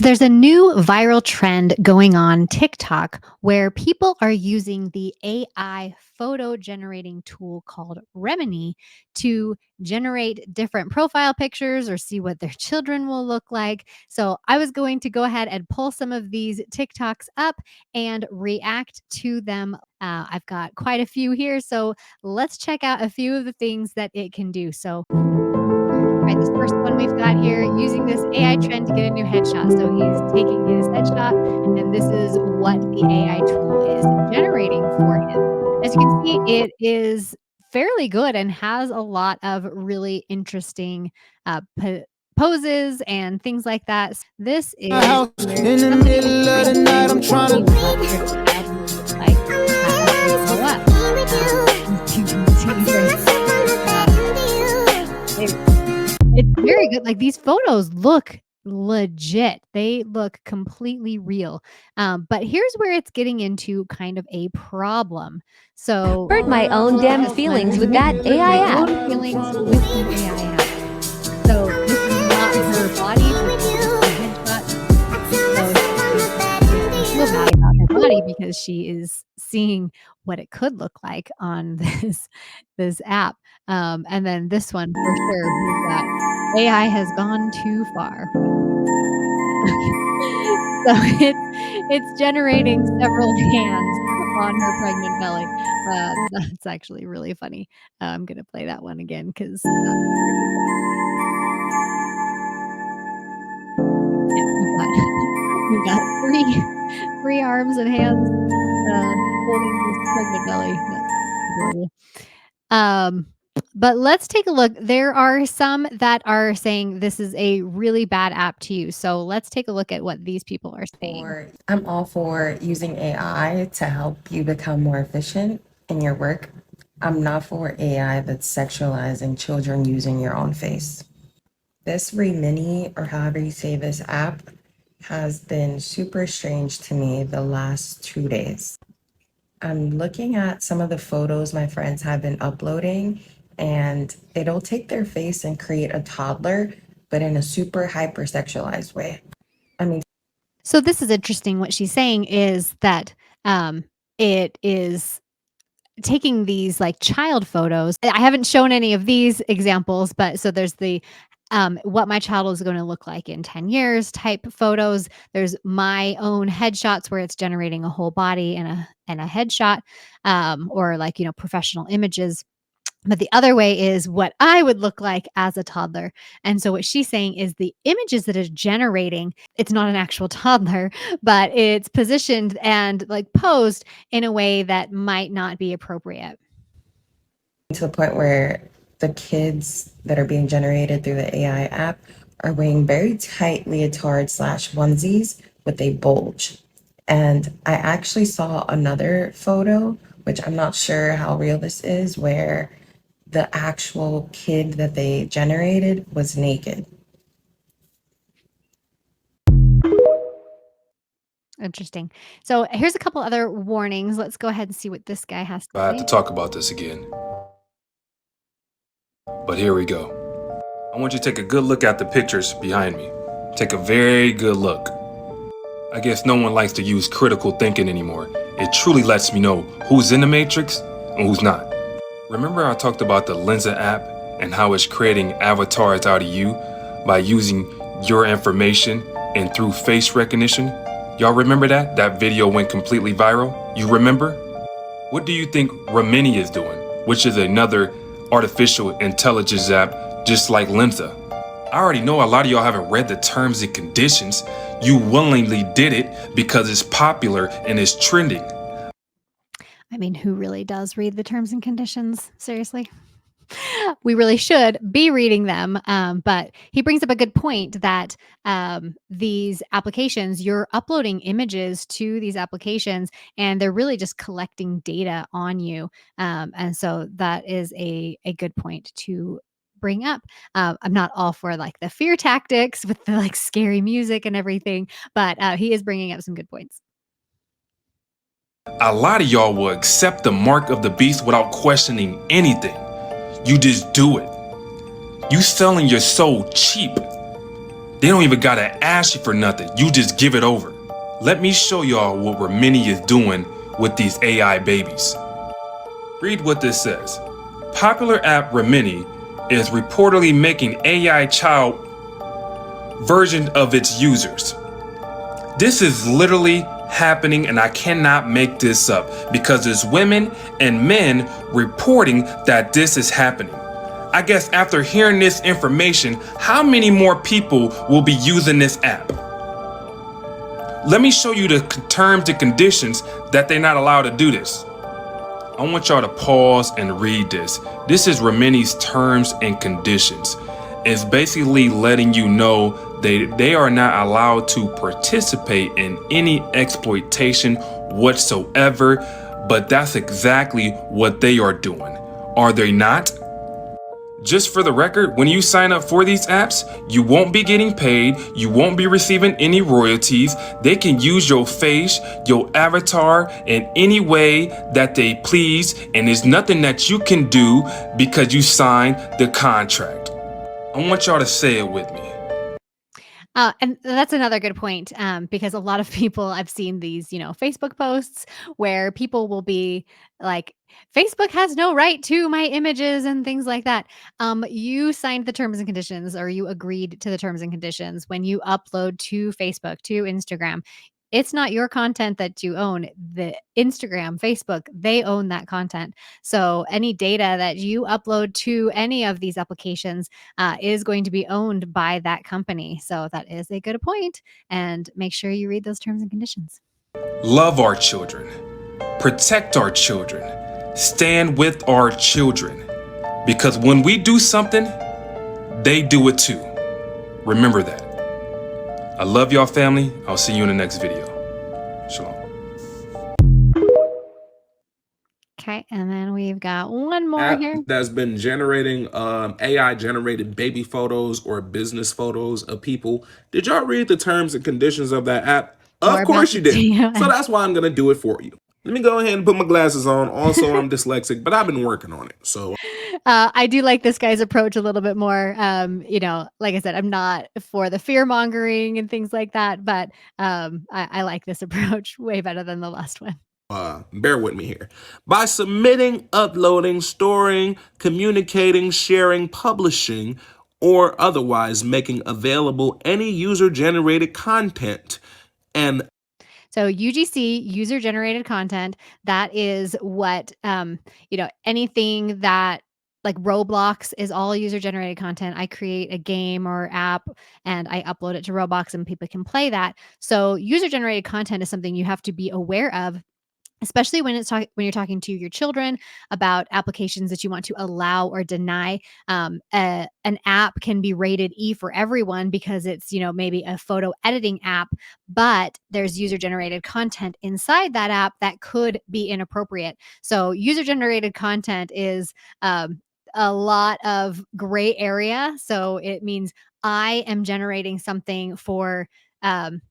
So there's a new viral trend going on TikTok where people are using the AI photo generating tool called Remini to generate different profile pictures or see what their children will look like. So I was going to go ahead and pull some of these TikToks up and react to them. I've got quite a few here. So let's check out a few of the things that it can do. So right, this first one we've got here, using this AI trend to get a new headshot. So he's taking his headshot, and this is what the AI tool is generating for him. As you can see, it is fairly good and has a lot of really interesting poses and things like that. This is where In the somebody is middle of the trying night, to I'm trying see what to. their child will look like as they grow up. You can see it's very good, like, these photos look legit. They look completely real, but here's where it's getting into kind of a problem. So, Hurt my let's own look at damn this one. feelings with that Hurt AI my app. own feelings with the AI app. So, this is not her body, this is just a headshot. So, she doesn't feel bad about her body because she is seeing what it could look like on this app. And then this one for sure, we've got AI has gone too far. So it's generating several hands on her pregnant belly. That's actually really funny. I'm gonna play that one again because that's pretty funny. Yeah, we've got 3 arms and hands, holding this pregnant belly. That's adorable. Um, but let's take a look. There are some that are saying this is a really bad app to use. So let's take a look at what these people are saying. I'm all for using AI to help you become more efficient in your work. I'm not for AI that's sexualizing children using your own face. This Remini, or however you say this app, has been super strange to me the last 2 days. I'm looking at some of the photos my friends have been uploading, and it'll take their face and create a toddler, but in a super hypersexualized way. I mean, So this is interesting. What she's saying is that it is taking these like child photos. I haven't shown any of these examples, but so there's the what my child is going to look like in 10 years type photos. There's my own headshots where it's generating a whole body and a headshot, or like, professional images. But the other way is what I would look like as a toddler. And so what she's saying is the images that it's generating, it's not an actual toddler, but it's positioned and like posed in a way that might not be appropriate. to the point where the kids that are being generated through the AI app are wearing very tight leotard slash onesies with a bulge. And I actually saw another photo, which I'm not sure how real this is, where the actual kid that they generated was naked. Interesting. So here's a couple other warnings. Let's go ahead and see what this guy has to I have to say. talk about this again. But here we go. I want you to take a good look at the pictures behind me. Take a very good look. I guess no one likes to use critical thinking anymore. It truly lets me know who's in the matrix and who's not. Remember I talked about the Lensa app and how it's creating avatars out of you by using your information and through face recognition? Y'all remember that? That video went completely viral? You remember? What do you think Remini is doing, which is another artificial intelligence app just like Lensa? I already know a lot of y'all haven't read the terms and conditions. You willingly did it because it's popular and it's trending. I mean, who really does read the terms and conditions? Seriously. We really should be reading them. But he brings up a good point that these applications, you're uploading images to these applications and they're really just collecting data on you. And so that is a good point to bring up. I'm not all for like the fear tactics with the like scary music and everything, but he is bringing up some good points. A lot of y'all will accept the mark of the beast without questioning anything. You just do it. You selling your soul cheap. They don't even gotta ask you for nothing. You just give it over. Let me show y'all what Remini is doing with these AI babies. Read what this says. Popular app Remini is reportedly making AI child version of its users. This is literally happening, and I cannot make this up because there's women and men reporting that this is happening. I guess after hearing this information, how many more people will be using this app? Let me show you the terms and conditions that they're not allowed to do this. I want y'all to pause and read this. This is Remini's terms and conditions. It's basically letting you know they are not allowed to participate in any exploitation whatsoever, but that's exactly what they are doing. Are they not? Just for the record, when you sign up for these apps, you won't be getting paid, you won't be receiving any royalties. They can use your face, your avatar in any way that they please, and there's nothing that you can do because you signed the contract. I want y'all to say it with me. And that's another good point, because a lot of people I've seen these, Facebook posts where people will be like, Facebook has no right to my images and things like that. You signed the terms and conditions, or you agreed to the terms and conditions when you upload to Facebook, to Instagram. It's not your content that you own. The Instagram, Facebook, they own that content. So any data that you upload to any of these applications is going to be owned by that company. So that is a good point. And make sure you read those terms and conditions. Love our children, protect our children, stand with our children. Because when we do something, they do it too. Remember that. I love y'all, family. I'll see you in the next video. Shalom. Okay, and then we've got one more App here. that's been generating AI generated baby photos or business photos of people. Did y'all read the terms and conditions of that app? We're Of about course to you didn't. see. So that's why I'm gonna do it for you. Let me go ahead and put my glasses on. Also, I'm dyslexic, but I've been working on it. So I do like this guy's approach a little bit more. Like I said, I'm not for the fear mongering and things like that, but I like this approach way better than the last one. bear with me here. By submitting, uploading, storing, communicating, sharing, publishing, or otherwise making available any user generated content and So UGC, user generated content, that is what anything that like Roblox is all user generated content. I create a game or app and I upload it to Roblox and people can play that. So user generated content is something you have to be aware of, especially when when you're talking to your children about applications that you want to allow or deny. An app can be rated E for everyone because it's maybe a photo editing app, but there's user generated content inside that app that could be inappropriate. So user generated content is a lot of gray area. So it means I am generating something for um,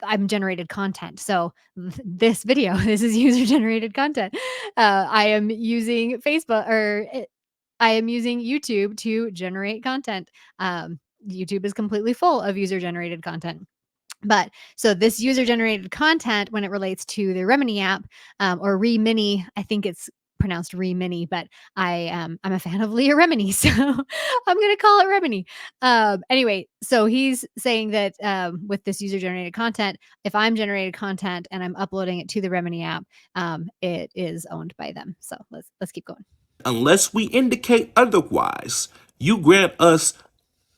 I'm generated content. So this video, this is user generated content. I am using I am using YouTube to generate content. YouTube is completely full of user generated content. But so this user generated content, when it relates to the Remini app, or Remini, I think it's pronounced Remini, but I'm a fan of Leah Remini, so I'm gonna call it Remini. Anyway, so he's saying that with this user generated content, if I'm generated content and I'm uploading it to the Remini app, it is owned by them. So let's keep going. unless we indicate otherwise, you grant us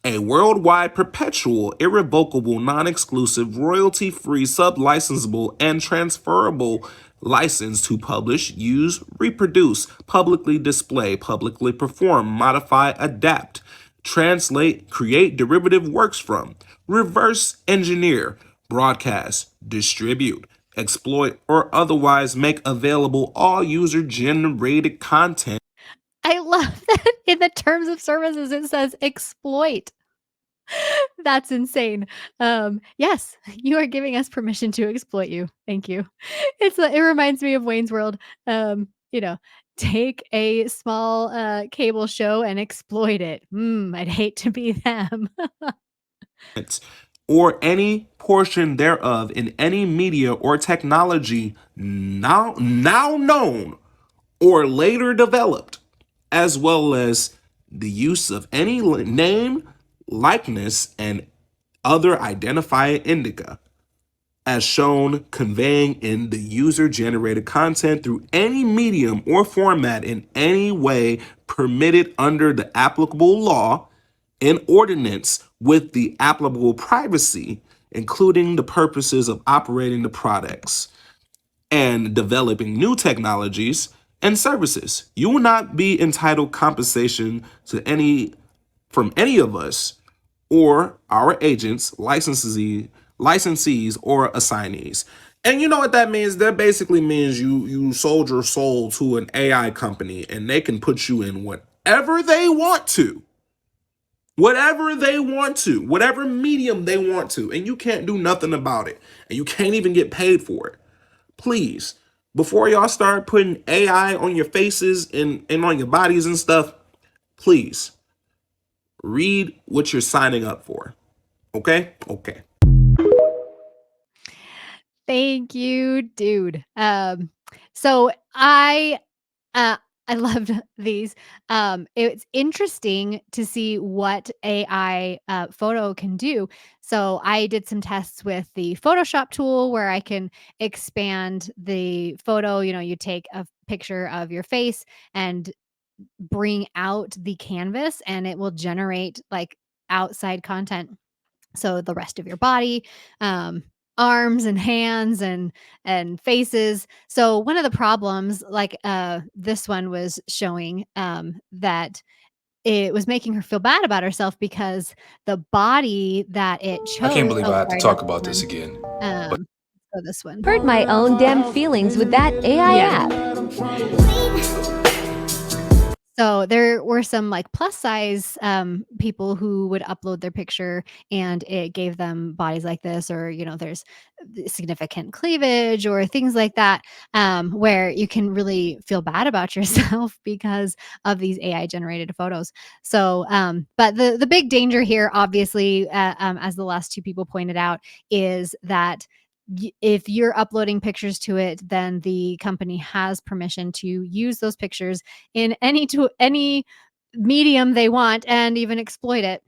a worldwide, perpetual, irrevocable, non-exclusive, royalty-free, sub-licensable, and transferable license to publish, use, reproduce, publicly display, publicly perform, modify, adapt, translate, create derivative works from, reverse engineer, broadcast, distribute, exploit, or otherwise make available all user-generated content. I love that in the terms of services it says exploit. That's insane. Yes, you are giving us permission to exploit you. Thank you. It reminds me of Wayne's World. Um, you know, take a small cable show and exploit it. I'd hate to be them. or any portion thereof in any media or technology now known or later developed, as well as the use of any name, likeness, and other identifier indica, as shown conveying in the user generated content through any medium or format in any way permitted under the applicable law and ordinance with the applicable privacy, including the purposes of operating the products and developing new technologies and services. You will not be entitled compensation to any from any of us or our agents, licensees, or assignees. And you know what that means? That basically means you sold your soul to an AI company and they can put you in whatever they want to. Whatever they want to, whatever medium they want to, and you can't do nothing about it. And you can't even get paid for it. Please, before y'all start putting AI on your faces and on your bodies and stuff, please read what you're signing up for. Okay? Okay. Thank you, dude. So uh I loved these. It's interesting to see what AI photo can do. So I did some tests with the Photoshop tool where I can expand the photo. You know, you take a picture of your face and bring out the canvas, and it will generate like outside content, so the rest of your body, um arms and hands and faces. So one of the problems, like this one was showing, that it was making her feel bad about herself because the body that it I can't chose. believe Oh, I have to sorry, not talk this about this one. again. This one. Hurt my own damn feelings with that AI Yeah. app. So there were some like plus size people who would upload their picture and it gave them bodies like this, or there's significant cleavage or things like that, where you can really feel bad about yourself because of these AI generated photos. So, but the big danger here, obviously, as the last two people pointed out, is that if you're uploading pictures to it, then the company has permission to use those pictures in any medium they want and even exploit it.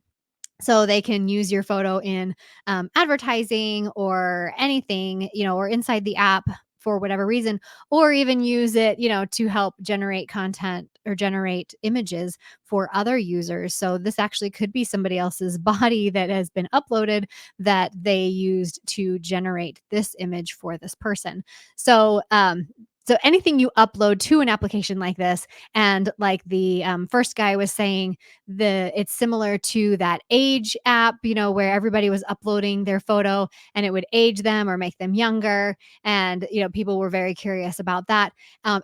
So they can use your photo in advertising or anything, or inside the app for whatever reason, or even use it, to help generate content or generate images for other users. So this actually could be somebody else's body that has been uploaded that they used to generate this image for this person. So anything you upload to an application like this, and like the first guy was saying, it's similar to that age app, where everybody was uploading their photo and it would age them or make them younger. And, people were very curious about that.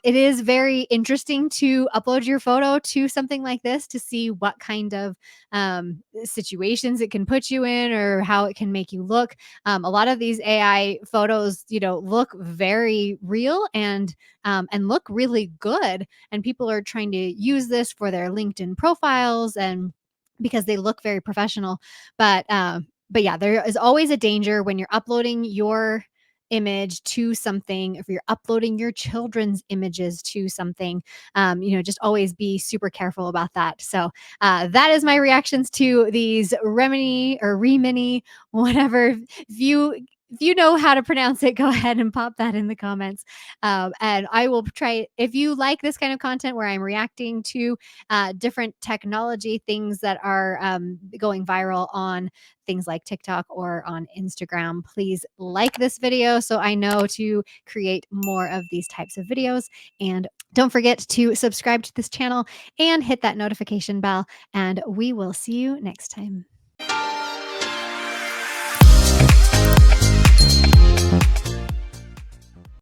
It is very interesting to upload your photo to something like this to see what kind of situations it can put you in or how it can make you look. A lot of these AI photos, look very real and look really good. And people are trying to use this for their LinkedIn profiles and because they look very professional. But yeah, there is always a danger when you're uploading your image to something. If you're uploading your children's images to something, just always be super careful about that. So that is my reactions to these Remini, whatever. If you know how to pronounce it, go ahead and pop that in the comments. And I will try. If you like this kind of content where I'm reacting to different technology things that are going viral on things like TikTok or on Instagram, please like this video so I know to create more of these types of videos. And don't forget to subscribe to this channel and hit that notification bell. And we will see you next time.